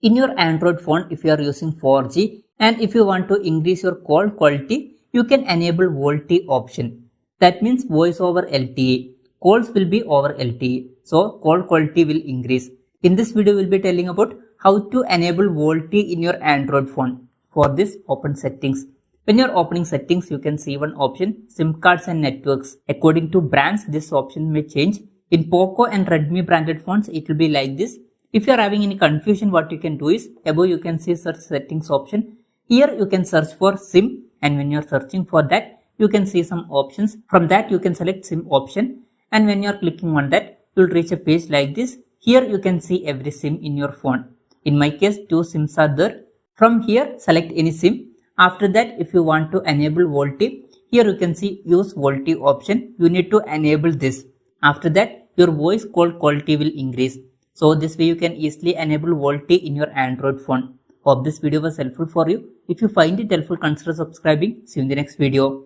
In your Android phone, if you are using 4G and if you want to increase your call quality, you can enable Volte option. That means voice over LTE. Calls will be over LTE. So call quality will increase. In this video, we'll be telling about how to enable Volte in your Android phone. For this, open settings. When you're opening settings, you can see one option, SIM cards and networks. According to brands, this option may change. In Poco and Redmi branded phones, it will be like this. If you are having any confusion, what you can do is, above you can see search settings option. Here you can search for SIM, and when you are searching for that, you can see some options. From that you can select SIM option, and when you are clicking on that, you will reach a page like this. Here you can see every SIM in your phone. In my case, 2 SIMs are there. From here, select any SIM. After that, if you want to enable Volte, here you can see use Volte option. You need to enable this. After that, your voice call quality will increase. So this way you can easily enable Volte in your Android phone. Hope this video was helpful for you. If you find it helpful, consider subscribing. See you in the next video.